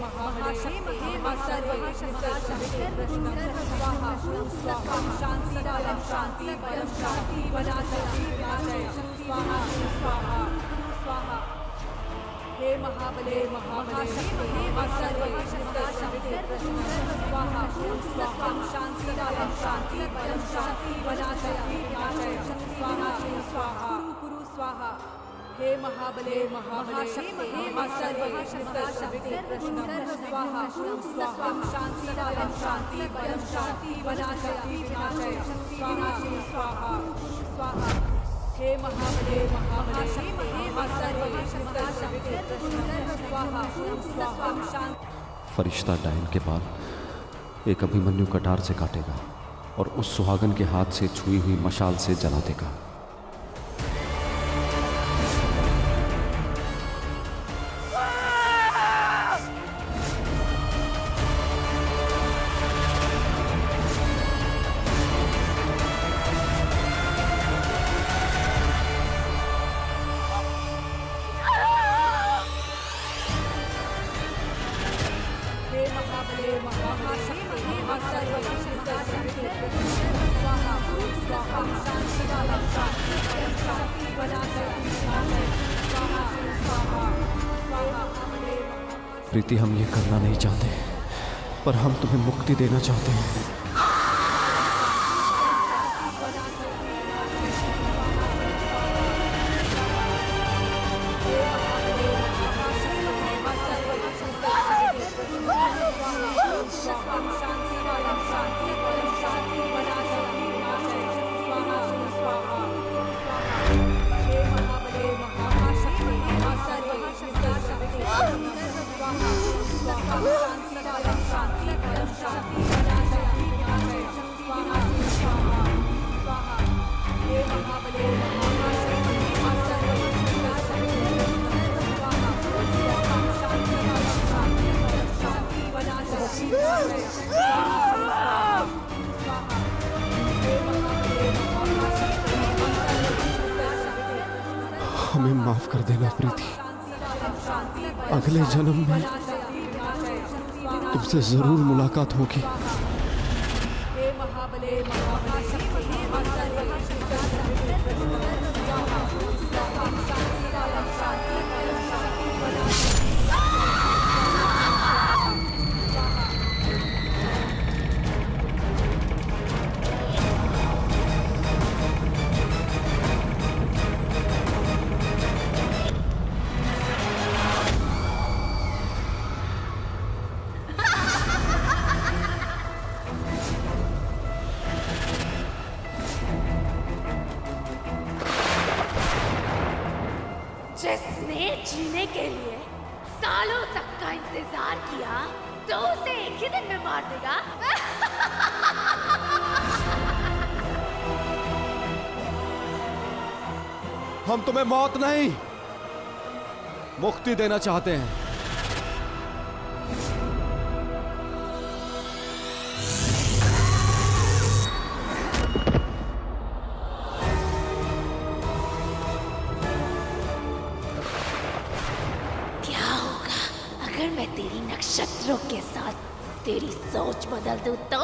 महाशक्ति स्वाहा शांति शांति परम शांति विनाशय स्वाहा स्वाहा स्वाहा। हे महाबले महाशक्ति स्वाहा शांति शांति परम शांति विनाशय स्वाहा स्वाहा गुरु स्वाहा। हे महाबले महाशक्ति स्वाहा शांति शांति परम शांति विनाशय स्वाहा स्वाहा स्वाहा। हे महाबले महाशक्ति स्वाहा शांति। फरिश्ता डायन के बाल एक अभिमन्यु कटार से काटेगा और उस सुहागन के हाथ से छुई हुई मशाल से जला देगा। प्रीति, हम ये करना नहीं चाहते, पर हम तुम्हें मुक्ति देना चाहते हैं। हमें माफ कर देना प्रीति, अगले जन्म में तुमसे जरूर मुलाकात होगी। जिसने जीने के लिए सालों तक का इंतजार किया तो उसे एक ही दिन में मार देगा। हम तुम्हें मौत नहीं, मुक्ति देना चाहते हैं। अगर मैं तेरी नक्षत्रों के साथ तेरी सोच बदल दूं तो?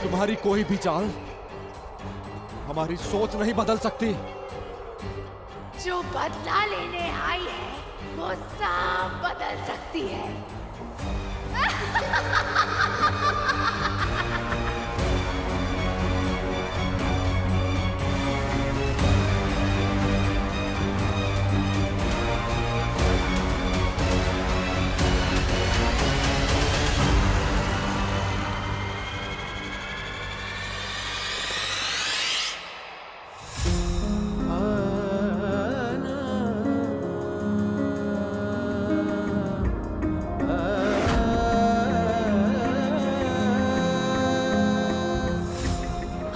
तुम्हारी कोई भी चाल हमारी सोच नहीं बदल सकती। जो बदला लेने आई है वो सब बदल सकती है।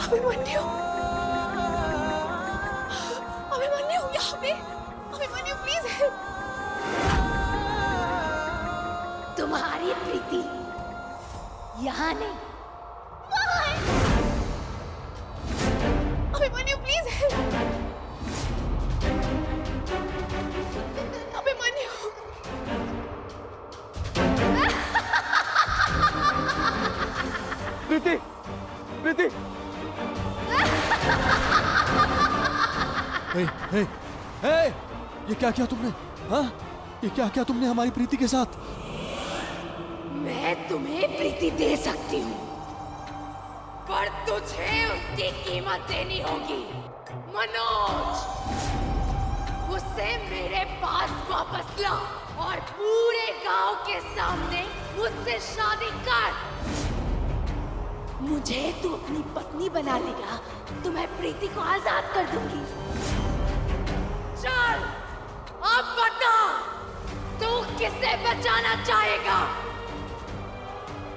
अभिमन्यु, यहाँ नहीं, वहाँ है। Abhimanyu please help. Abhimanyu Preeti, Preeti. Hey, hey, hey, ये क्या किया तुमने? हाँ? ये क्या किया तुमने हमारी प्रीति के साथ? मैं तुम्हें प्रीति दे सकती हूँ, पर तुझे उसकी कीमत देनी होगी। मनोज, उसे मेरे पास वापस ला और पूरे गांव के सामने मुझसे शादी कर। मुझे तू अपनी पत्नी बना लेगा तो मैं प्रीति को आजाद कर दूंगी। चल, अब बता, तू किसे बचाना चाहेगा?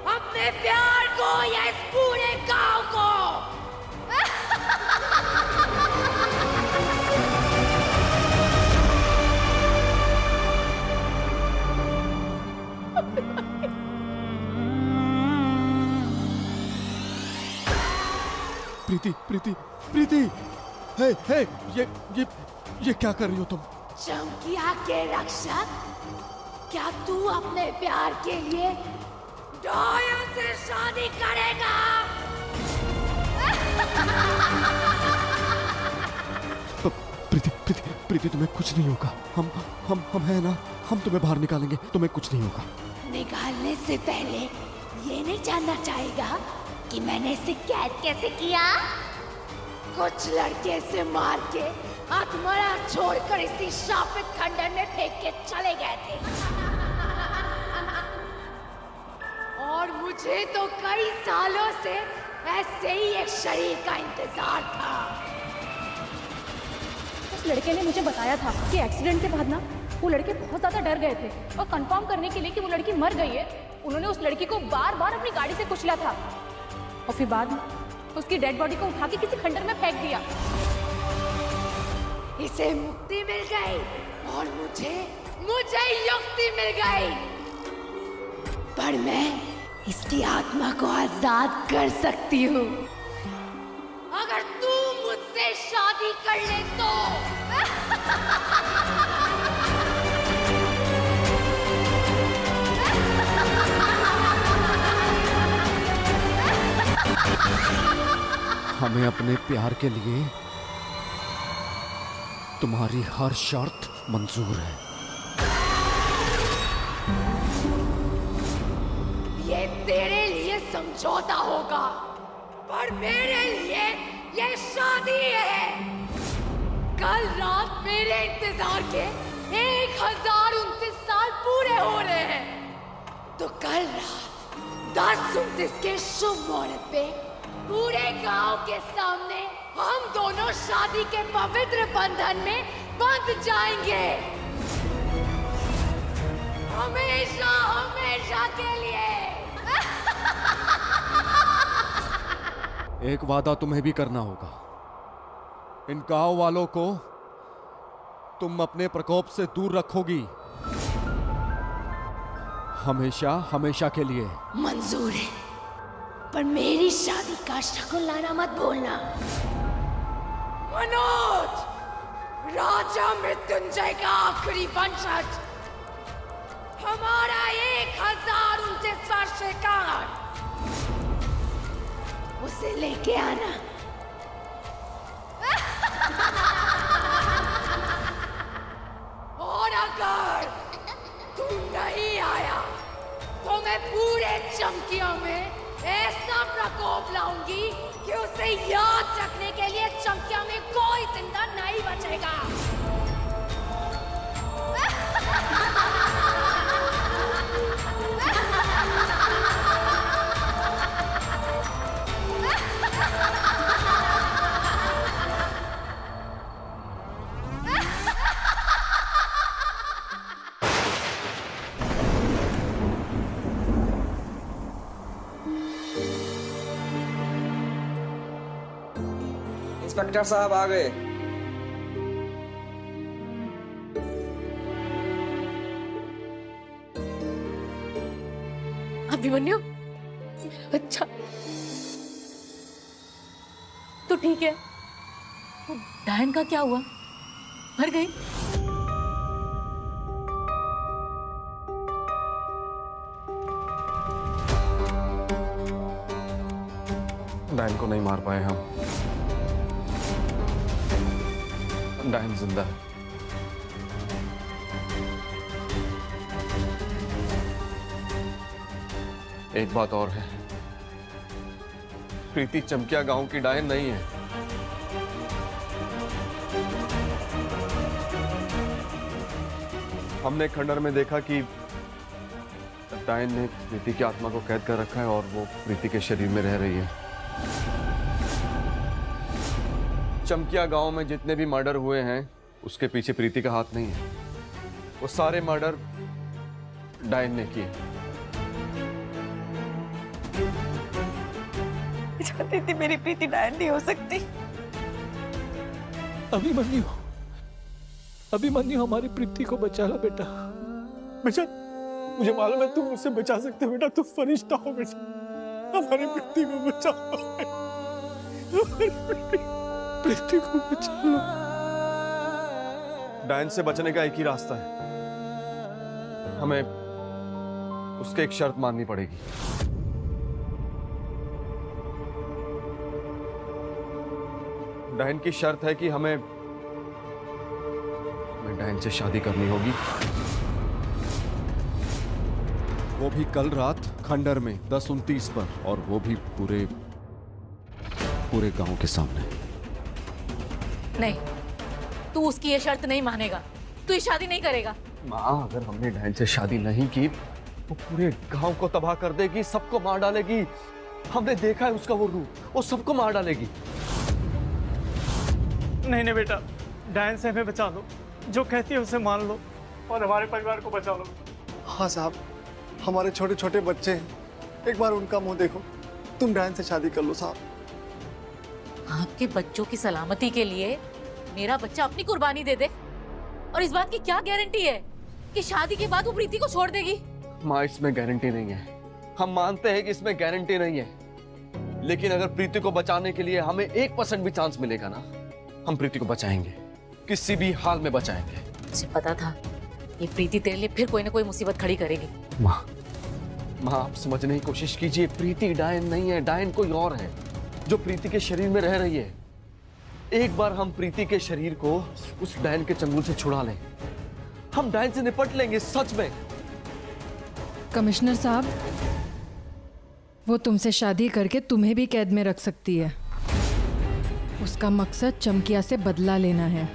अपने प्यार को या इस पूरे गांव को? प्रीति, प्रीति, प्रीति, हे, हे, ये क्या कर रही हो तुम? चमकिया के रक्षक, क्या तू अपने प्यार के लिए डॉयन से शादी करेगा? प्रीति, प्रीति, प्रीति, तुम्हें कुछ नहीं होगा। हम हैं ना, हम तुम्हें बाहर निकालेंगे, तुम्हें कुछ नहीं होगा। निकालने से पहले ये नहीं जानना चाहेगा कि मैंने इसे कैद कैसे किया? कुछ लड़के इसे मार के आत्मरा छोड़कर इसी शापित खंडर में फेंक के चले गए थे। और मुझे तो कई सालों से ऐसे ही एक शरीर का इंतजार था। उस लड़के ने मुझे बताया था कि एक्सीडेंट के बाद ना वो लड़के बहुत ज्यादा डर गए थे और कंफर्म करने के लिए कि वो लड़की मर गई है, उन्होंने उस लड़की को बार बार अपनी गाड़ी से कुचला था और फिर बाद में उसकी डेड बॉडी को उठा के किसी खंडर में फेंक दिया। इसे मुक्ति मिल गई और मुझे युक्ति मिल गई, पर मैं इसकी आत्मा को आजाद कर सकती हूँ अगर तू मुझसे शादी कर ले तो। हमें अपने प्यार के लिए तुम्हारी हर शर्त मंजूर है। ये तेरे लिए समझौता होगा, पर मेरे लिए ये शादी है। कल रात मेरे इंतजार के 1029 साल पूरे हो रहे हैं, तो कल रात 10:29 के शुभ मुहूर्त पे पूरे गांव के सामने हम दोनों शादी के पवित्र बंधन में बंध जाएंगे, हमेशा हमेशा के लिए। एक वादा तुम्हें भी करना होगा। इन गांव वालों को तुम अपने प्रकोप से दूर रखोगी, हमेशा हमेशा के लिए। मंजूर है, पर मेरी शादी का शगुन लाना मत भूलना। मनोज, राजा मृत्युंजय का आखिरी वंशज, हमारा 1029वां शिकार, उसे लेके आना। और अगर तू नहीं आया तो मैं पूरे चमकियों में ऐसा प्रकोप लाऊंगी कि उसे याद रखने के लिए चमकियों में कोई जिंदा नहीं बचेगा। इंस्पेक्टर साहब आ गए। अभिमन्यु, बच्चा तो ठीक है, वो डायन का क्या हुआ? मर गई? डायन को नहीं मार पाए हम। डायन जिंदा है। एक बात और है, प्रीति चमकिया गांव की डायन नहीं है। हमने खंडर में देखा कि डायन ने प्रीति की आत्मा को कैद कर रखा है और वो प्रीति के शरीर में रह रही है। चमकिया गांव में जितने भी मर्डर हुए हैं उसके पीछे प्रीति का हाथ नहीं है। वो सारे मर्डर डायन ने किए। चाहती थी मेरी प्रीति डायन नहीं हो सकती। अभिमन्यु हमारी प्रीति को बचा ला बेटा। बेटा मुझे मालूम है तुम मुझसे बचा सकते हो बेटा, तुम फरिश्ता हो बेटा। हमारी प्रीति को बचा लो, प्रीति को बचा लो। डायन से बचने का एक ही रास्ता है, हमें उसके एक शर्त माननी पड़ेगी। डायन की शर्त है कि हमें डायन से शादी करनी होगी, वो भी कल रात खंडर में 10:29 पर, और वो भी पूरे गांव के सामने। नहीं, तू उसकी ये शर्त नहीं मानेगा, तू ये शादी नहीं करेगा। माँ, अगर हमने डायन से शादी नहीं की वो पूरे गांव को तबाह कर देगी, सबको मार डालेगी। हमने देखा है उसका वो रूप, वो सबको मार डालेगी। नहीं बेटा, डायन से हमें बचा लो, जो कहती है उसे मान लो और हमारे परिवार को बचा लो। हाँ साहब, हमारे छोटे छोटे बच्चे हैं, एक बार उनका मुंह देखो। तुम डायन से शादी कर लो साहब। आपके बच्चों की सलामती के लिए मेरा बच्चा अपनी कुर्बानी दे दे, और इस बात की क्या गारंटी है कि शादी के बाद वो प्रीति को छोड़ देगी? माँ, इसमें गारंटी नहीं है। हम मानते हैं कि इसमें गारंटी नहीं है, लेकिन अगर प्रीति को बचाने के लिए हमें 1% भी चांस मिलेगा ना, हम प्रीति को बचाएंगे, किसी भी हाल में बचाएंगे। मुझे पता था ये प्रीति तेरे लिए फिर कोई ना कोई मुसीबत खड़ी करेगी। माँ, आप समझने की कोशिश कीजिए। प्रीति डायन नहीं है, डायन कोई और है जो प्रीति के शरीर में रह रही है। एक बार हम प्रीति के शरीर को उस डायन के चंगुल से छुड़ा लें, हम डायन से निपट लेंगे सच में। कमिश्नर साहब, वो तुमसे शादी करके तुम्हें भी कैद में रख सकती है। उसका मकसद चमकिया से बदला लेना है।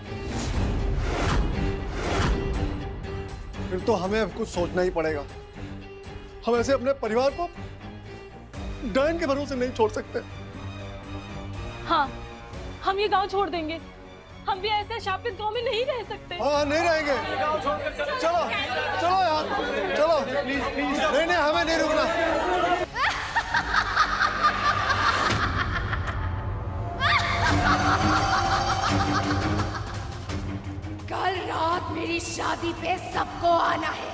फिर तो हमें अब कुछ सोचना ही पड़ेगा। हम ऐसे अपने परिवार को डायन के भरोसे नहीं छोड़ सकते। हाँ, हम ये गांव छोड़ देंगे। हम भी ऐसे शापित गांव में नहीं रह सकते। हाँ, नहीं रहेंगे। चलो चलो यार, चलो। नहीं, हमें नहीं रुकना। कल रात मेरी शादी पे सबको आना है,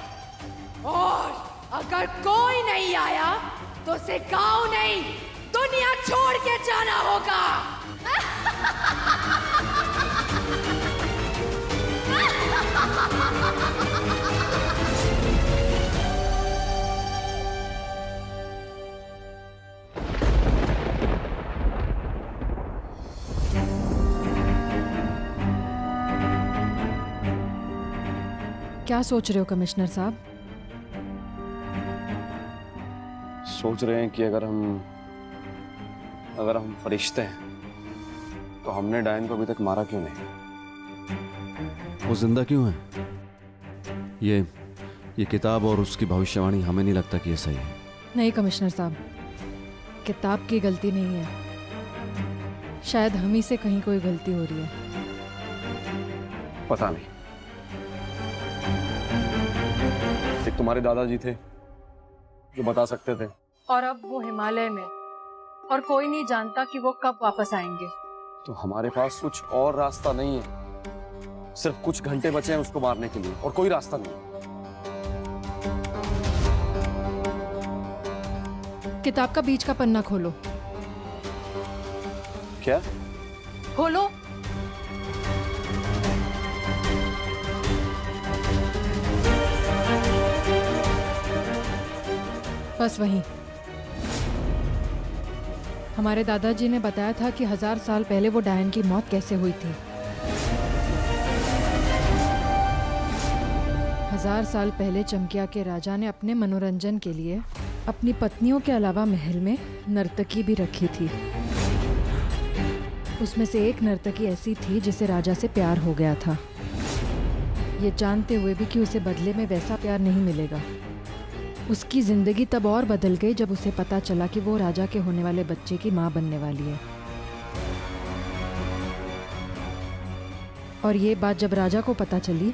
और अगर कोई नहीं आया तो उसे गांव नहीं दुनिया छोड़ के जाना होगा। क्या सोच रहे हो कमिश्नर साहब? सोच रहे हैं कि अगर हम फरिश्ते हैं तो हमने डायन को अभी तक मारा क्यों नहीं? वो जिंदा क्यों है? ये किताब और उसकी भविष्यवाणी, हमें नहीं लगता कि ये सही है। नहीं कमिश्नर साहब, किताब की गलती नहीं है, शायद हम ही से कहीं कोई गलती हो रही है। पता नहीं। एक तुम्हारे दादाजी थे जो बता सकते थे, और अब वो हिमालय में, और कोई नहीं जानता कि वो कब वापस आएंगे। तो हमारे पास कुछ और रास्ता नहीं है। सिर्फ कुछ घंटे बचे हैं उसको मारने के लिए, और कोई रास्ता नहीं। किताब का बीच का पन्ना खोलो। क्या? खोलो। बस वहीं। हमारे दादाजी ने बताया था कि 1000 साल पहले वो डायन की मौत कैसे हुई थी। 1000 साल पहले चमकिया के राजा ने अपने मनोरंजन के लिए अपनी पत्नियों के अलावा महल में नर्तकी भी रखी थी। उसमें से एक नर्तकी ऐसी थी जिसे राजा से प्यार हो गया था, ये जानते हुए भी कि उसे बदले में वैसा प्यार नहीं मिलेगा। उसकी जिंदगी तब और बदल गई जब उसे पता चला कि वो राजा के होने वाले बच्चे की मां बनने वाली है। और ये बात जब राजा को पता चली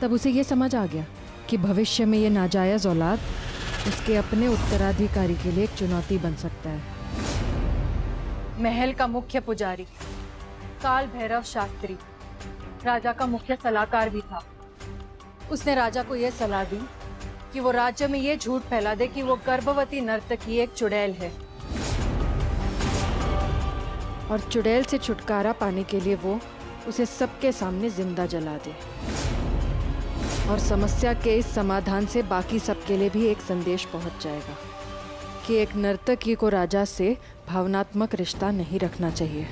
तब उसे ये समझ आ गया कि भविष्य में ये नाजायज औलाद उसके अपने उत्तराधिकारी के लिए एक चुनौती बन सकता है। महल का मुख्य पुजारी काल भैरव शास्त्री राजा का मुख्य सलाहकार भी था। उसने राजा को यह सलाह दी कि वो राज्य में ये झूठ फैला दे कि वो गर्भवती नर्तकी एक चुड़ैल है, और चुड़ैल से छुटकारा पाने के लिए वो उसे सबके सामने जिंदा जला दे। और समस्या के इस समाधान से बाकी सबके लिए भी एक संदेश पहुंच जाएगा कि एक नर्तकी को राजा से भावनात्मक रिश्ता नहीं रखना चाहिए।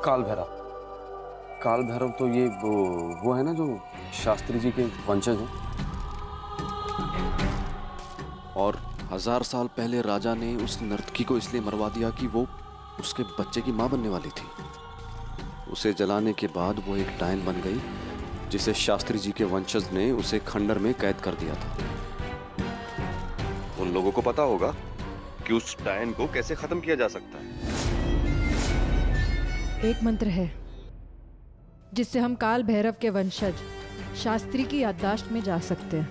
काल भैरव। काल भैरव तो ये वो है ना जो शास्त्री जी के वंशज हैं। और 1000 साल पहले राजा ने उस नर्तकी को इसलिए मरवा दिया कि वो उसके बच्चे की मां बनने वाली थी। उसे जलाने के बाद वो एक डायन बन गई, जिसे शास्त्री जी के वंशज ने उसे खंडर में कैद कर दिया था। उन लोगों को पता होगा कि उस डायन को कैसे खत्म किया जा सकता है। एक मंत्र है जिससे हम काल भैरव के वंशज शास्त्री की याददाश्त में जा सकते हैं,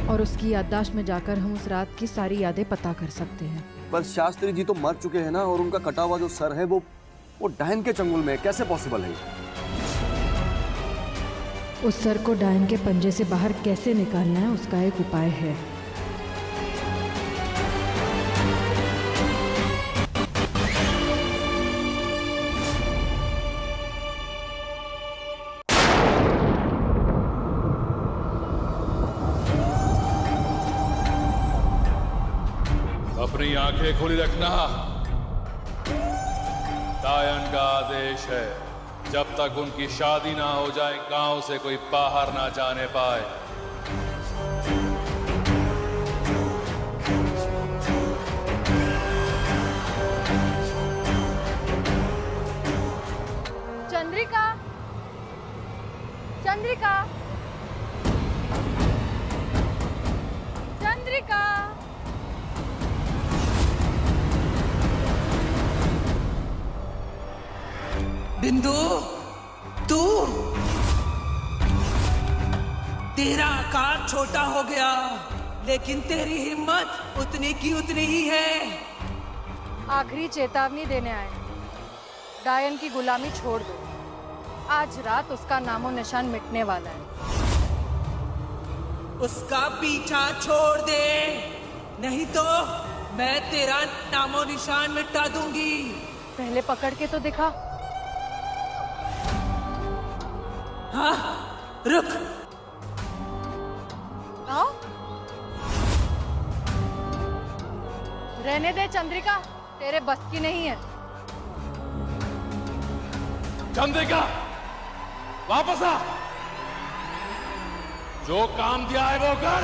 और उसकी याददाश्त में जाकर हम उस रात की सारी यादें पता कर सकते हैं। पर शास्त्री जी तो मर चुके हैं ना, और उनका कटा हुआ जो सर है वो डायन के चंगुल में है। कैसे पॉसिबल है? उस सर को डायन के पंजे से बाहर कैसे निकालना है उसका एक उपाय है। अपनी आंखें खुली रखना। डायन का आदेश है, जब तक उनकी शादी ना हो जाए गांव से कोई बाहर ना जाने पाए। चंद्रिका, चंद्रिका, चंद्रिका। बिंदु, तू? तेरा आकार छोटा हो गया, लेकिन तेरी हिम्मत उतनी की उतनी ही है। आखिरी चेतावनी देने आए, डायन की गुलामी छोड़ दो। आज रात उसका नामो निशान मिटने वाला है। उसका पीछा छोड़ दे, नहीं तो मैं तेरा नामो निशान मिटा दूंगी। पहले पकड़ के तो दिखा। हाँ, रुक। आओ। रहने दे चंद्रिका, तेरे बस की नहीं है। चंद्रिका, वापस आ। जो काम दिया है वो कर।